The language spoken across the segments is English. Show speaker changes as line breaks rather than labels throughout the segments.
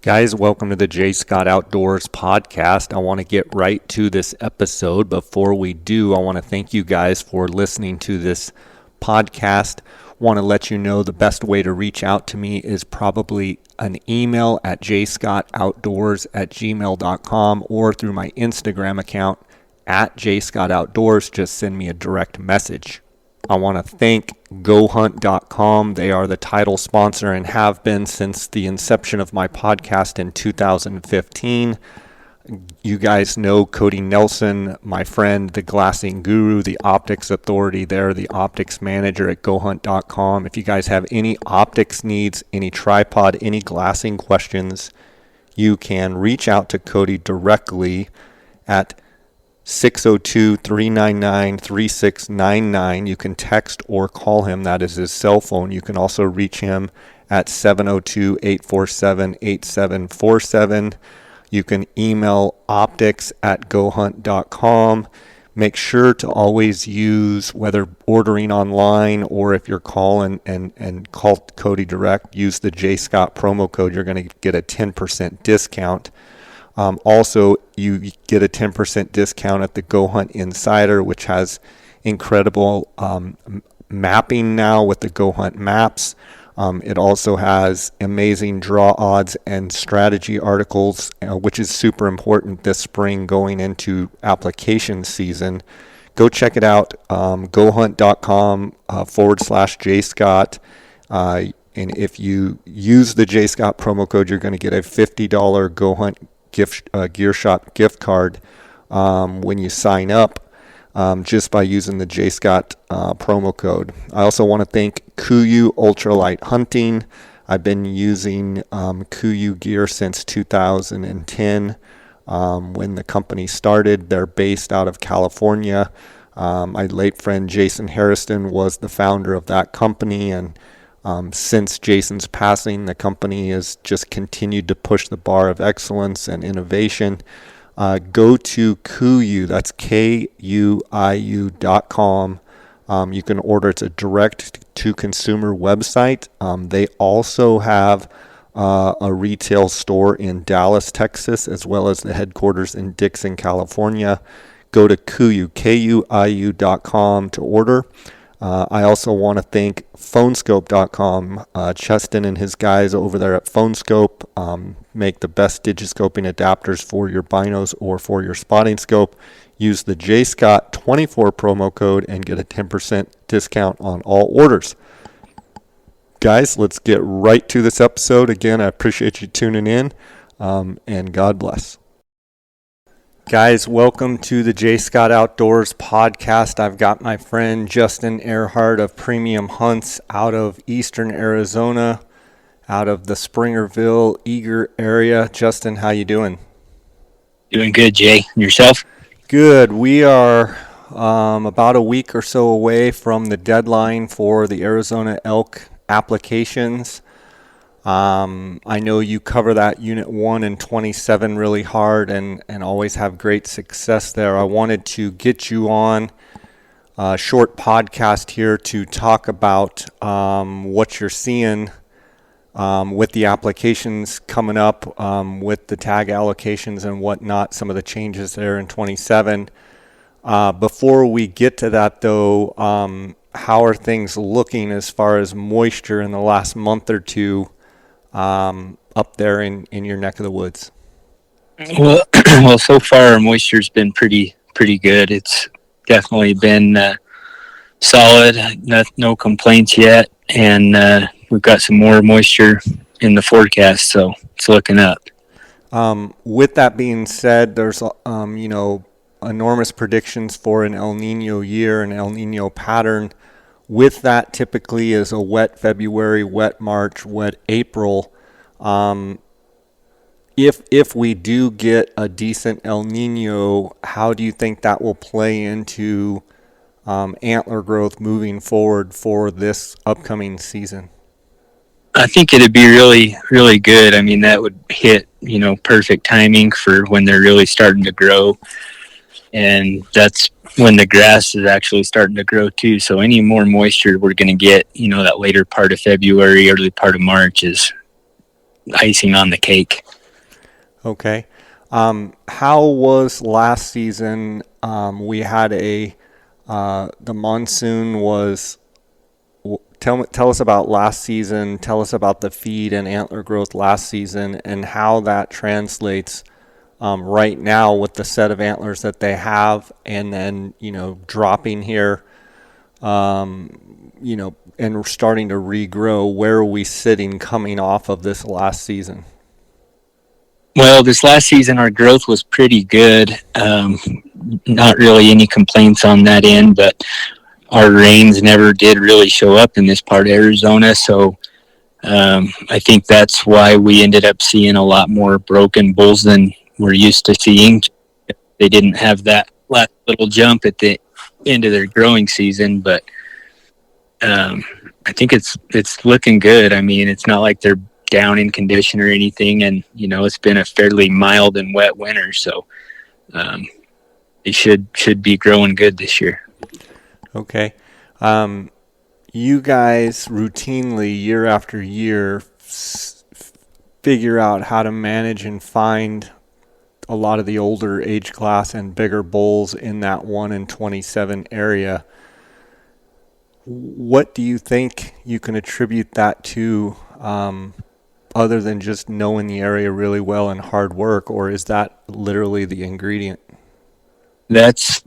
Guys, welcome to the J. Scott Outdoors podcast. I want to get right to this episode. Before we do, I want to thank you guys for listening to this podcast. Want to let you know the best way to reach out to me is probably an email at jscottoutdoors@gmail.com or through my Instagram account at jscottoutdoors. Just send me a direct message. I want to thank GoHunt.com. They are the title sponsor and have been since the inception of my podcast in 2015. You guys know Cody Nelson, my friend, the glassing guru, the optics authority there, the optics manager at GoHunt.com. If you guys have any optics needs, any tripod, any glassing questions, you can reach out to Cody directly at 602-399-3699. You can text or call him. That is his cell phone. You can also reach him at 702-847-8747. You can email optics@gohunt.com. Make sure to always use, whether ordering online or if you're calling and call Cody direct, use the J Scott promo code. You're going to get a 10% discount. Also, you get a 10% discount at the Go Hunt Insider, which has incredible mapping now with the Go Hunt maps. It also has amazing draw odds and strategy articles, which is super important this spring going into application season. Go check it out, gohunt.com /JScott. And if you use the J Scott promo code, you're going to get a $50 Go Hunt Gear Shop gift card when you sign up just by using the J Scott promo code. I also want to thank KUIU Ultralight Hunting. I've been using KUIU gear since 2010 when the company started. They're based out of California. My late friend Jason Harrison was the founder of that company, and since Jason's passing, the company has just continued to push the bar of excellence and innovation. Go to KUIU, that's KUIU.com. You can order. It's a direct-to-consumer website. They also have a retail store in Dallas, Texas, as well as the headquarters in Dixon, California. Go to KUIU, KUIU.com to order. I also want to thank phonescope.com. Cheston and his guys over there at Phonescope make the best digiscoping adapters for your binos or for your spotting scope. Use the JScott24 promo code and get a 10% discount on all orders. Guys, let's get right to this episode. Again, I appreciate you tuning in, and God bless. Guys, welcome to the J. Scott Outdoors podcast. I've got my friend Justin Erhart of Premium Hunts out of Eastern Arizona, out of the Springerville, Eager area. Justin, how you doing?
Doing good, Jay. And yourself?
Good. We are about a week or so away from the deadline for the Arizona elk applications. I know you cover that Unit 1 and 27 really hard and always have great success there. I wanted to get you on a short podcast here to talk about what you're seeing with the applications coming up, with the tag allocations and whatnot, some of the changes there in 27. Before we get to that, though, how are things looking as far as moisture in the last month or two up there in your neck of the woods?
Well, so far moisture's been pretty good. It's definitely been solid. No complaints yet, and we've got some more moisture in the forecast, so it's looking up.
With that being said, there's enormous predictions for an El Nino year, an El Nino pattern. With that, typically is a wet February, wet March, wet April. If we do get a decent El Nino, how do you think that will play into antler growth moving forward for this upcoming season?
I think it'd be really, really good. I mean, that would hit, perfect timing for when they're really starting to grow. And that's when the grass is actually starting to grow too. So any more moisture we're going to get, that later part of February, early part of March is icing on the cake.
Okay. How was last season? We had the monsoon was, tell us about last season. Tell us about the feed and antler growth last season and how that translates right now with the set of antlers that they have, and then, dropping here, and starting to regrow. Where are we sitting coming off of this last season?
Well, this last season, our growth was pretty good. Not really any complaints on that end, but our rains never did really show up in this part of Arizona. So I think that's why we ended up seeing a lot more broken bulls than we're used to seeing. They didn't have that last little jump at the end of their growing season, but um, I think it's looking good. I mean, it's not like they're down in condition or anything, and it's been a fairly mild and wet winter, so um, they should be growing good this year.
Okay. You guys routinely, year after year, figure out how to manage and find a lot of the older age class and bigger bulls in that 1 in 27 area. What do you think you can attribute that to, other than just knowing the area really well and hard work, or is that literally the ingredient?
That's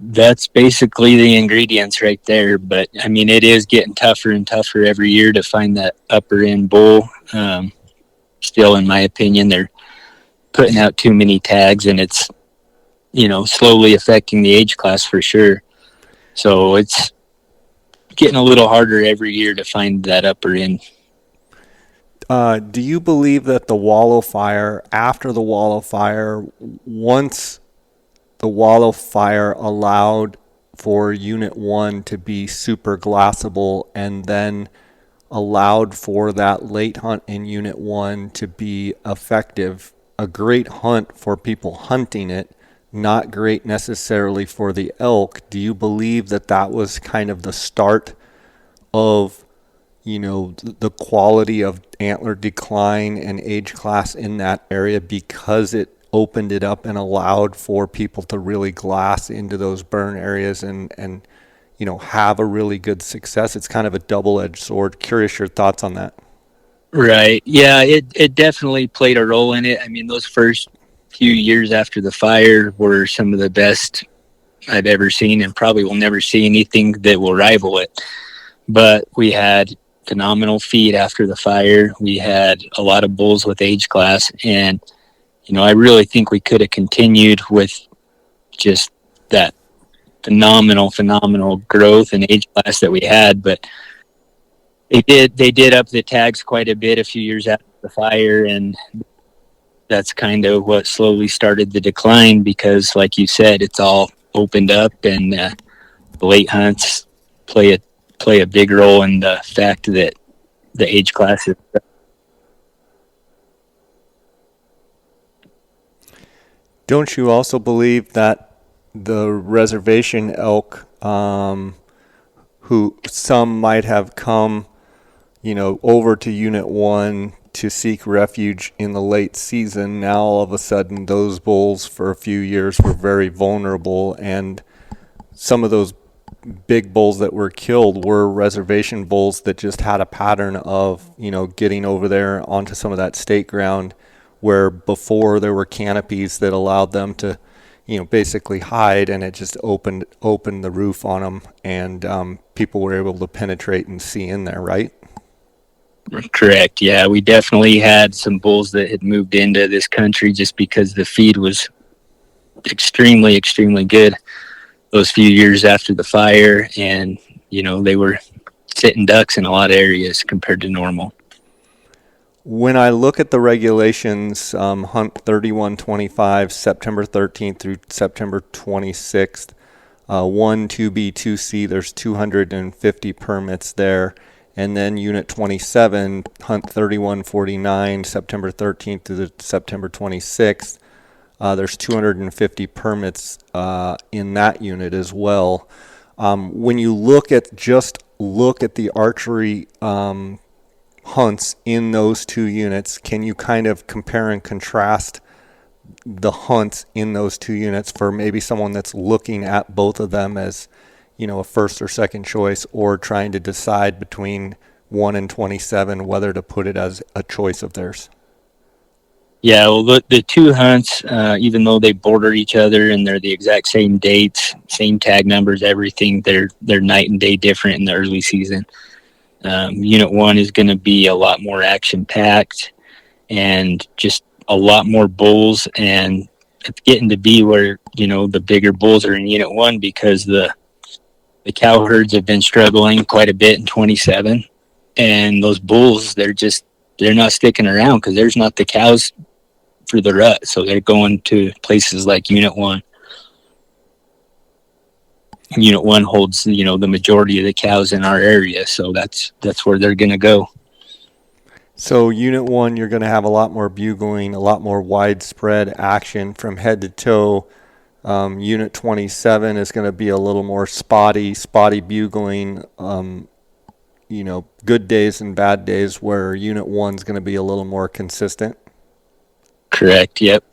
basically the ingredients right there. But I mean, it is getting tougher and tougher every year to find that upper end bull. Still, in my opinion, they're putting out too many tags, and it's slowly affecting the age class for sure. So it's getting a little harder every year to find that upper end.
Do you believe that the wallow fire, after the wallow fire, once the wallow fire allowed for Unit 1 to be super glassable and then allowed for that late hunt in Unit 1 to be effective, a great hunt for people hunting it, not great necessarily for the elk? Do you believe that that was kind of the start of, the quality of antler decline and age class in that area, because it opened it up and allowed for people to really glass into those burn areas and have a really good success? It's kind of a double-edged sword. Curious your thoughts on that.
Right. Yeah, it definitely played a role in it. I mean, those first few years after the fire were some of the best I've ever seen, and probably will never see anything that will rival it. But we had phenomenal feed after the fire. We had a lot of bulls with age class, and I really think we could have continued with just that phenomenal growth and age class that we had. But they did up the tags quite a bit a few years after the fire, and that's kind of what slowly started the decline, because like you said, it's all opened up, and the late hunts play a big role in the fact that the age class is.
Don't you also believe that the reservation elk, who some might have come, over to Unit 1 to seek refuge in the late season, now all of a sudden those bulls for a few years were very vulnerable, and some of those big bulls that were killed were reservation bulls that just had a pattern of, getting over there onto some of that state ground, where before there were canopies that allowed them to, basically hide, and it just opened the roof on them, and people were able to penetrate and see in there, right?
Correct. Yeah, we definitely had some bulls that had moved into this country just because the feed was extremely good those few years after the fire, and they were sitting ducks in a lot of areas compared to normal.
When I look at the regulations, Hunt 3125, September 13th through September 26th, 1, 2B, 2C, there's 250 permits there. And then Unit 27, Hunt 3149, September 13th through the September 26th, there's 250 permits in that unit as well. When you look at the archery hunts in those two units, can you kind of compare and contrast the hunts in those two units for maybe someone that's looking at both of them as, a first or second choice, or trying to decide between 1 and 27 whether to put it as a choice of theirs?
Yeah, well, the two hunts, even though they border each other and they're the exact same dates, same tag numbers, everything, they're night and day different in the early season. Unit 1 is going to be a lot more action packed and just a lot more bulls, and it's getting to be where the bigger bulls are in Unit 1 because the cow herds have been struggling quite a bit in 27, and those bulls they're not sticking around because there's not the cows for the rut, so they're going to places like Unit 1. Unit 1 holds the majority of the cows in our area, so that's where they're going to go.
So Unit 1, you're going to have a lot more bugling, a lot more widespread action from head to toe. Unit 27 is going to be a little more spotty bugling, good days and bad days, where Unit 1 is going to be a little more consistent.
Correct, yep.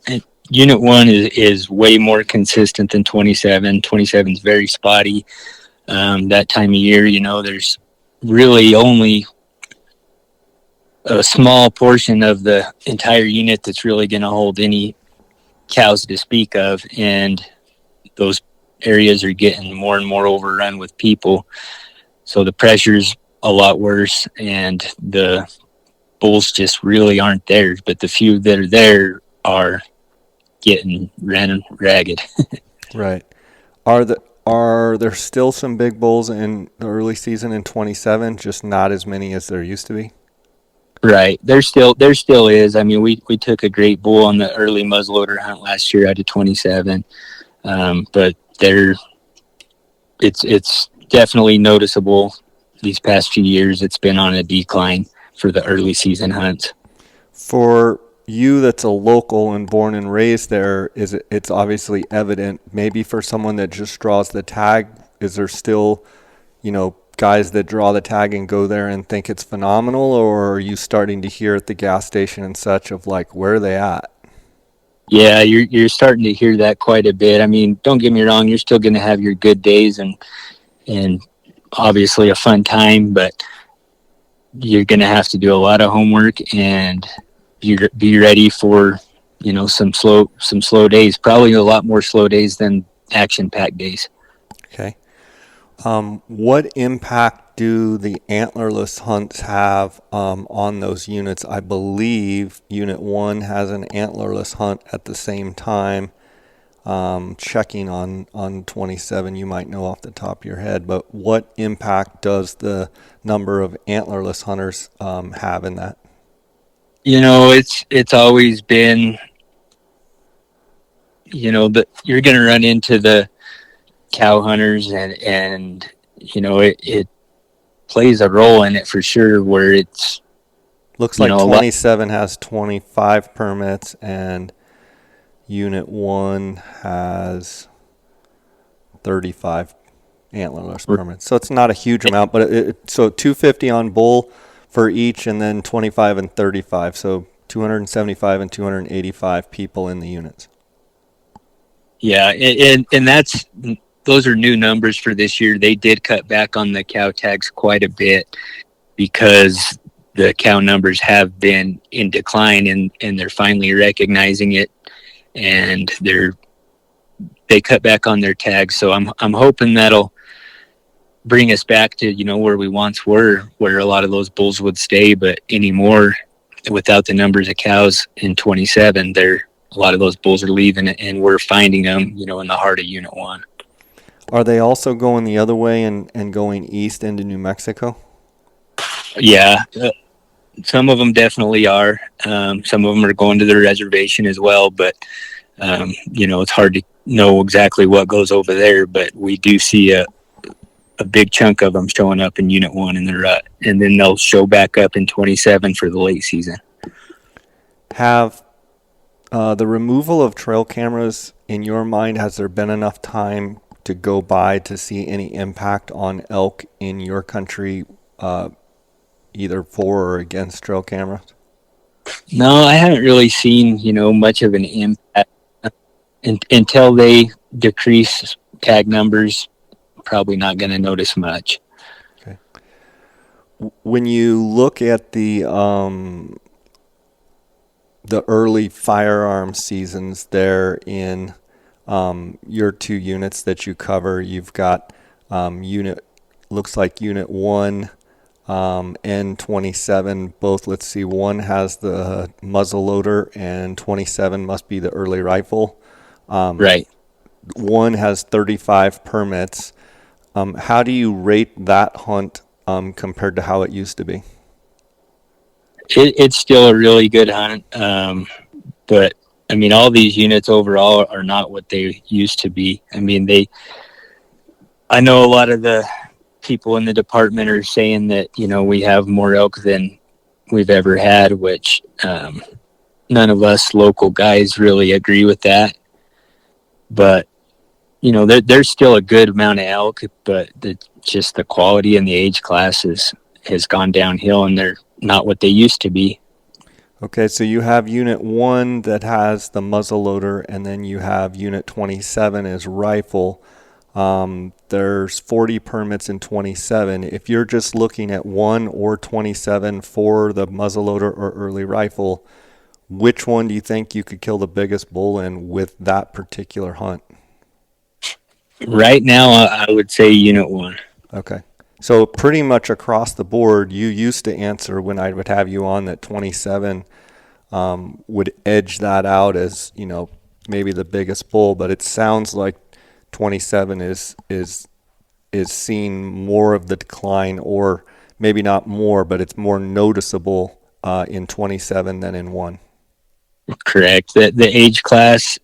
Unit 1 is way more consistent than 27. 27 is very spotty. That time of year, there's really only a small portion of the entire unit that's really going to hold any cows to speak of, and those areas are getting more and more overrun with people, so the pressure's a lot worse, and the bulls just really aren't there, but the few that are there are getting ran ragged.
Right. Are there still some big bulls in the early season in 27, just not as many as there used to be?
Right. There still is. I mean, we took a great bull on the early muzzleloader hunt last year out of 27. But it's definitely noticeable these past few years. It's been on a decline for the early season hunts.
For you that's a local and born and raised there, it's obviously evident. Maybe for someone that just draws the tag, is there still, guys that draw the tag and go there and think it's phenomenal, or are you starting to hear at the gas station and such of like, where are they at?
Yeah, you're starting to hear that quite a bit. I mean, don't get me wrong, you're still going to have your good days and obviously a fun time, but you're going to have to do a lot of homework and be ready for some slow days. Probably a lot more slow days than action packed days.
Okay. What impact do the antlerless hunts have on those units? I believe Unit 1 has an antlerless hunt at the same time. Checking on 27, you might know off the top of your head, but what impact does the number of antlerless hunters have in that?
It's always been, that you're going to run into the cow hunters, and it plays a role in it for sure, where it's
Looks like 27 has 25 permits and Unit 1 has 35 antlerless permits. So it's not a huge amount, but so 250 on bull for each, and then 25 and 35. So 275 and 285 people in the units.
Yeah, and those are new numbers for this year. They did cut back on the cow tags quite a bit because the cow numbers have been in decline, and they're finally recognizing it, and they cut back on their tags. So I'm hoping that'll bring us back to where we once were, where a lot of those bulls would stay, but anymore, without the numbers of cows in 27, a lot of those bulls are leaving, and we're finding them in the heart of Unit 1.
Are they also going the other way and going east into New Mexico?
Yeah, some of them definitely are. Some of them are going to the reservation as well, but it's hard to know exactly what goes over there, but we do see a big chunk of them showing up in Unit 1 in the rut, and then they'll show back up in 27 for the late season.
Have the removal of trail cameras, in your mind, has there been enough time to go by to see any impact on elk in your country, either for or against trail cameras?
No, I haven't really seen, much of an impact until they decrease tag numbers. Probably not going to notice much.
Okay. When you look at the early firearm seasons there in your two units that you cover, you've got unit, looks like unit one, N27, both, let's see, one has the muzzle loader and 27 must be the early rifle.
Right.
One has 35 permits. How do you rate that hunt compared to how it used to be?
It's still a really good hunt. But I mean, all these units overall are not what they used to be. I mean, I know a lot of the people in the department are saying that, we have more elk than we've ever had, which none of us local guys really agree with that. But, there's still a good amount of elk, but just the quality and the age classes has gone downhill and they're not what they used to be.
Okay, so you have unit one that has the muzzle loader, and then you have unit 27 as rifle. There's 40 permits in 27. If you're just looking at one or 27 for the muzzleloader or early rifle, which one do you think you could kill the biggest bull in with that particular hunt?
Right now, I would say unit one.
Okay. So pretty much across the board, you used to answer when I would have you on that 27 would edge that out as, maybe the biggest bull, but it sounds like 27 is seeing more of the decline, or maybe not more, but it's more noticeable in 27 than in one.
Correct. The age class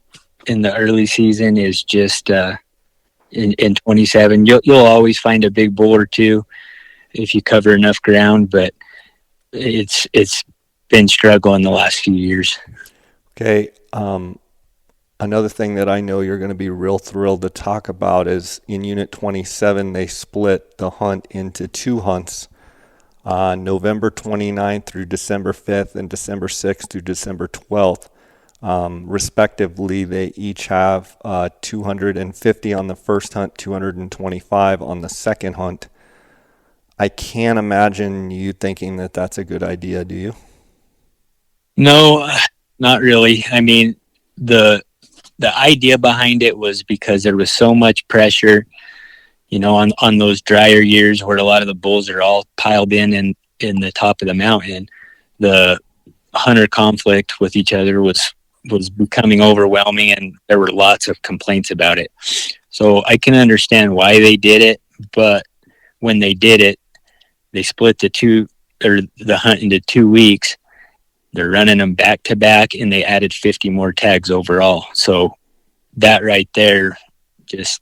in the early season is just in 27. You'll always find a big bull or two if you cover enough ground, but it's been struggling the last few years.
Okay. Another thing that I know you're going to be real thrilled to talk about is in Unit 27, they split the hunt into two hunts, November 29th through December 5th and December 6th through December 12th. Respectively, they each have 250 on the first hunt, 225 on the second hunt. I can't imagine you thinking that that's a good idea, do you?
No, not really. I mean, the the idea behind it was because there was so much pressure, on those drier years where a lot of the bulls are all piled in the top of the mountain. The hunter conflict with each other was becoming overwhelming, and there were lots of complaints about it. So I can understand why they did it, but when they did it, they split the hunt into 2 weeks. They're running them back to back, and they added 50 more tags overall. So that right there just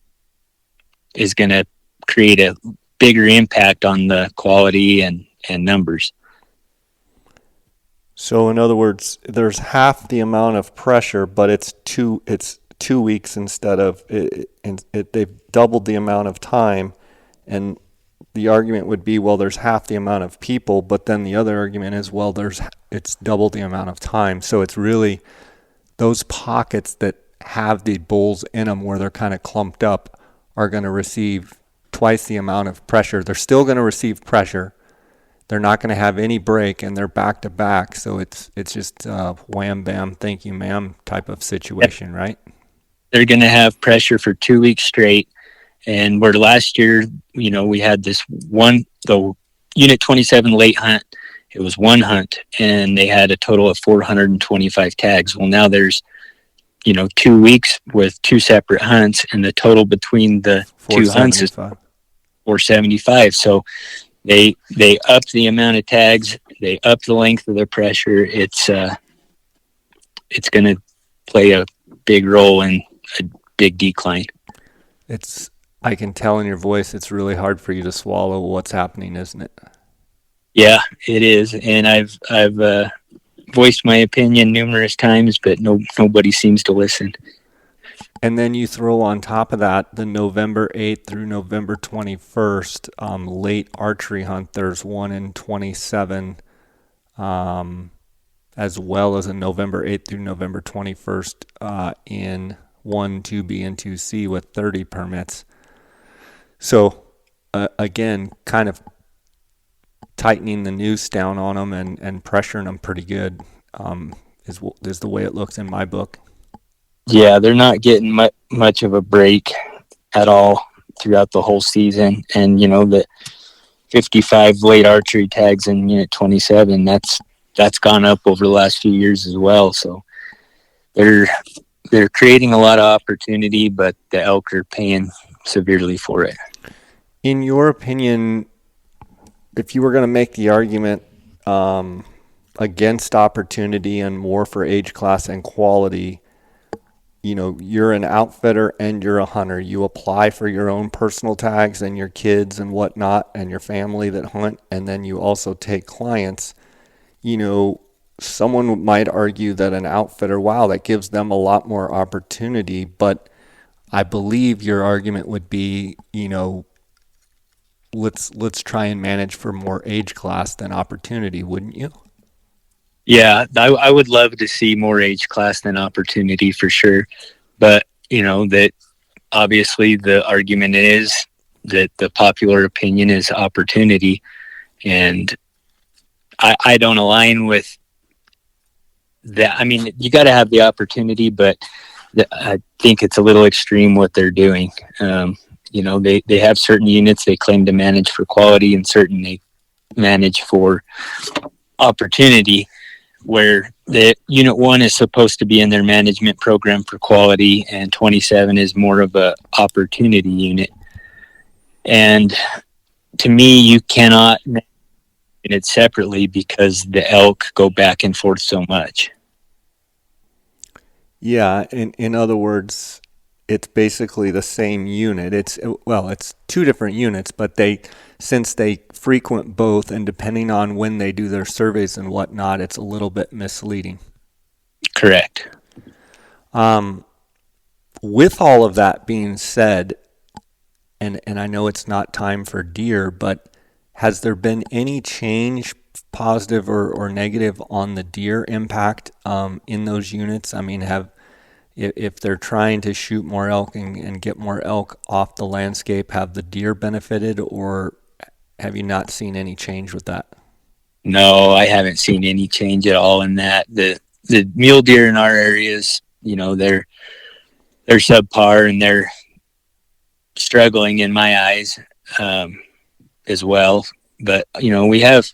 is going to create a bigger impact on the quality and numbers.
So in other words, there's half the amount of pressure, but it's 2 weeks instead of they've doubled the amount of time, and the argument would be, well, there's half the amount of people, but then the other argument is, well, it's double the amount of time. So it's really those pockets that have the bulls in them where they're kind of clumped up are going to receive twice the amount of pressure. They're still going to receive pressure. They're not going to have any break, and they're back to back. So it's just wham bam, thank you, ma'am type of situation, right?
They're going to have pressure for 2 weeks straight. And where last year, we had the Unit 27 late hunt, it was one hunt, and they had a total of 425 tags. Well, now there's, 2 weeks with two separate hunts, and the total between the two hunts is 475. So they up the amount of tags, they up the length of the pressure. It's going to play a big role in a big decline.
I can tell in your voice it's really hard for you to swallow what's happening, isn't it?
Yeah, it is, and I've voiced my opinion numerous times, but nobody seems to listen.
And then you throw on top of that the November 8th through November 21st late archery hunt. There's one in 27. as well as a November 8th through November 21st in 1, 2B, and 2C with 30 permits. So, again, kind of tightening the noose down on them and pressuring them pretty good is the way it looks in my book.
Yeah, they're not getting much of a break at all throughout the whole season. And, the 55 late archery tags in Unit 27, that's gone up over the last few years as well. So they're creating a lot of opportunity, but the elk are paying severely for it.
In your opinion, if you were going to make the argument against opportunity and more for age class and quality, you're an outfitter and you're a hunter. You apply for your own personal tags and your kids and whatnot and your family that hunt, and then you also take clients. Someone might argue that an outfitter, wow, that gives them a lot more opportunity, but I believe your argument would be, let's try and manage for more age class than opportunity, wouldn't you?
Yeah, I would love to see more age class than opportunity for sure. But, that obviously the argument is that the popular opinion is opportunity. And I don't align with that. I mean, you got to have the opportunity, but I think it's a little extreme what they're doing. They have certain units they claim to manage for quality and certain they manage for opportunity, where the unit 1 is supposed to be in their management program for quality and 27 is more of a opportunity unit. And to me, you cannot manage it separately because the elk go back and forth so much.
Yeah, in other words, it's basically the same unit. It's two different units, but since they frequent both and depending on when they do their surveys and whatnot, it's a little bit misleading.
Correct.
With all of that being said, and I know it's not time for deer, but has there been any change, positive or negative, on the deer impact in those units? I mean, if they're trying to shoot more elk and get more elk off the landscape, have the deer benefited, or have you not seen any change with that?
No, I haven't seen any change at all in that. The mule deer in our areas, they're subpar and they're struggling in my eyes as well. But we have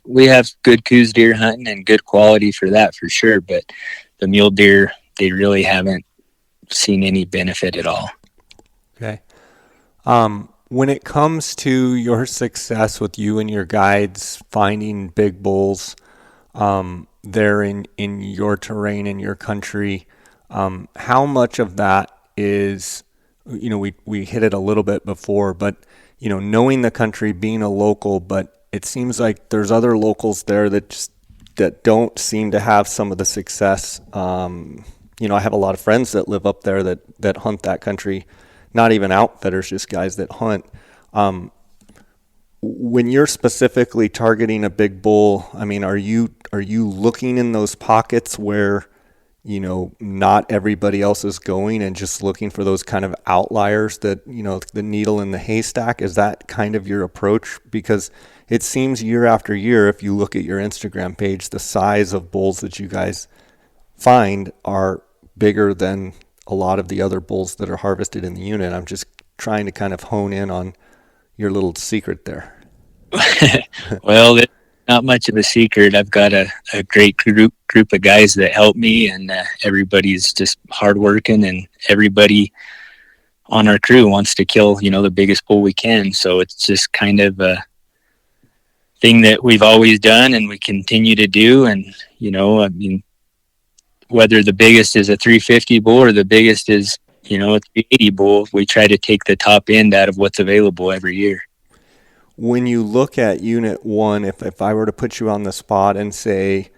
good coos deer hunting and good quality for that for sure. But the mule deer, they really haven't seen any benefit at all.
Okay. When it comes to your success with you and your guides finding big bulls there in your terrain, in your country, how much of that is, we hit it a little bit before, but, knowing the country, being a local, but it seems like there's other locals there that don't seem to have some of the success. I have a lot of friends that live up there that hunt that country, not even outfitters, just guys that hunt. When you're specifically targeting a big bull, I mean, are you looking in those pockets where, not everybody else is going and just looking for those kind of outliers that, the needle in the haystack? Is that kind of your approach? Because it seems year after year, if you look at your Instagram page, the size of bulls that you guys find are bigger than a lot of the other bulls that are harvested in the unit. I'm just trying to kind of hone in on your little secret there.
Well, it's not much of a secret. I've got a great group of guys that help me, and everybody's just hardworking, and everybody on our crew wants to kill, the biggest bull we can. So it's just kind of a thing that we've always done and we continue to do. And, I mean, whether the biggest is a 350 bull or the biggest is, a 380 bull, we try to take the top end out of what's available every year.
When you look at Unit 1, if I were to put you on the spot and say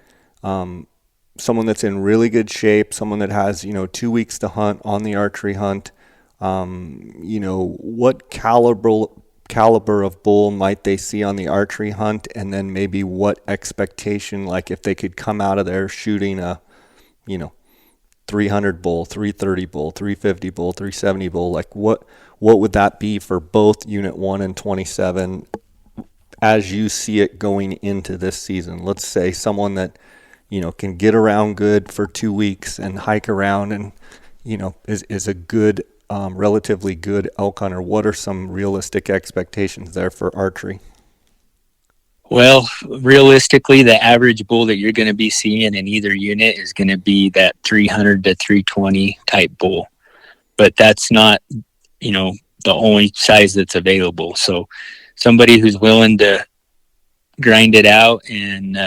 someone that's in really good shape, someone that has, 2 weeks to hunt on the archery hunt, what caliber of bull might they see on the archery hunt, and then maybe what expectation, like if they could come out of there shooting a, 300 bull, 330 bull, 350 bull, 370 bull, like what would that be for both Unit 1 and 27 as you see it going into this season? Let's say someone that, can get around good for 2 weeks and hike around and, is a good, relatively good elk hunter. What are some realistic expectations there for archery?
Well, realistically, the average bull that you're going to be seeing in either unit is going to be that 300 to 320 type bull. But that's not, the only size that's available. So somebody who's willing to grind it out and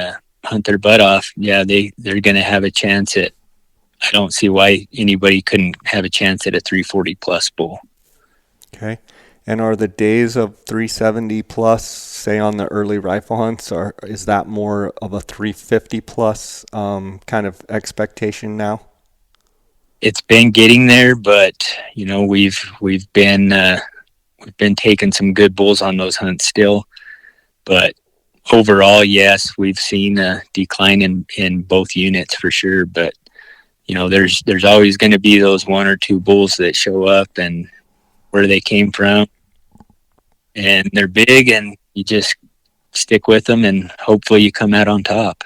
hunt their butt off, they're going to have a chance at. I don't see why anybody couldn't have a chance at a 340 plus bull.
Okay. And are the days of 370 plus, say on the early rifle hunts, or is that more of a 350 plus kind of expectation now?
It's been getting there, but we've been taking some good bulls on those hunts still. But overall, yes, we've seen a decline in both units for sure. But there's always going to be those one or two bulls that show up and where they came from, and they're big, and you just stick with them, and hopefully you come out on top.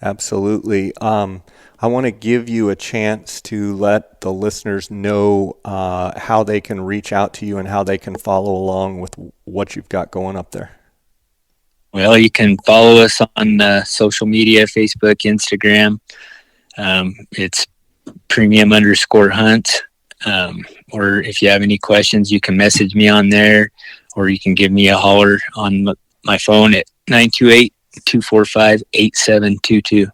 Absolutely. I want to give you a chance to let the listeners know how they can reach out to you and how they can follow along with what you've got going up there.
Well, you can follow us on social media, Facebook, Instagram. It's premium_hunt. Or if you have any questions, you can message me on there, or you can give me a holler on my phone at 928-245-8722.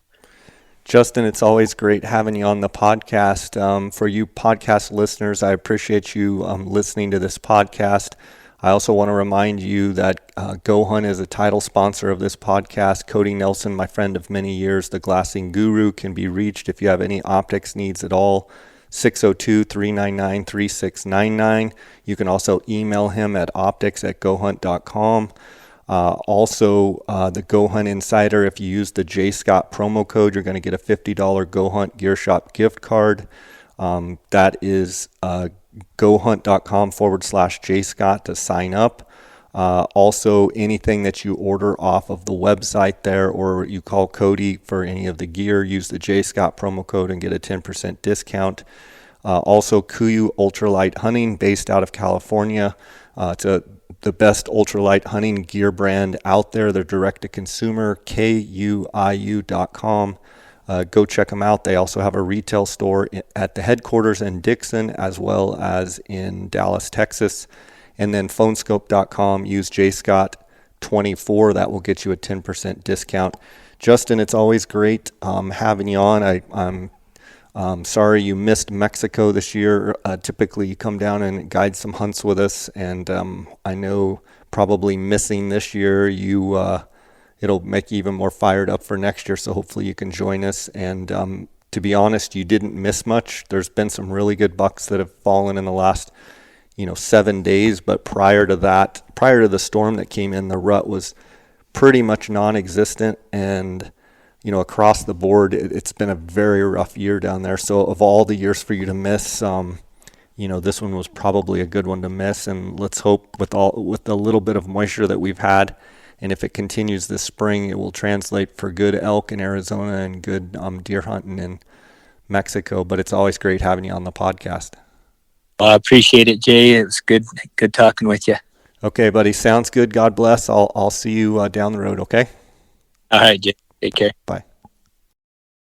Justin, it's always great having you on the podcast. For you podcast listeners, I appreciate you listening to this podcast. I also want to remind you that Go Hunt is a title sponsor of this podcast. Cody Nelson, my friend of many years, the glassing guru, can be reached if you have any optics needs at all. 602-399-3699. You can also email him at optics@gohunt.com. Also, the Go Hunt Insider, if you use the J Scott promo code, you're going to get a $50 Go Hunt Gear Shop gift card. That is gohunt.com/J Scott to sign up. Also, anything that you order off of the website there, or you call Cody for any of the gear, use the J Scott promo code and get a 10% discount. Also, Kuiu Ultralight Hunting, based out of California. It's the best ultralight hunting gear brand out there. They're direct to consumer, kuiu.com. Go check them out. They also have a retail store at the headquarters in Dixon, as well as in Dallas, Texas. And then phonescope.com, use JScott24. That will get you a 10% discount. Justin, it's always great having you on. I'm sorry you missed Mexico this year. Typically you come down and guide some hunts with us, and I know probably missing this year, it'll make you even more fired up for next year, so hopefully you can join us. And to be honest, you didn't miss much. There's been some really good bucks that have fallen in the last 7 days, but prior to the storm that came in, the rut was pretty much non-existent, and across the board, it's been a very rough year down there. So of all the years for you to miss, this one was probably a good one to miss. And let's hope with the little bit of moisture that we've had, and if it continues this spring, it will translate for good elk in Arizona and good deer hunting in Mexico. But it's always great having you on the podcast.
Well, I appreciate it, Jay. It was good talking with you.
Okay, buddy. Sounds good. God bless. I'll see you down the road. Okay.
All right, Jay. Take care.
Bye.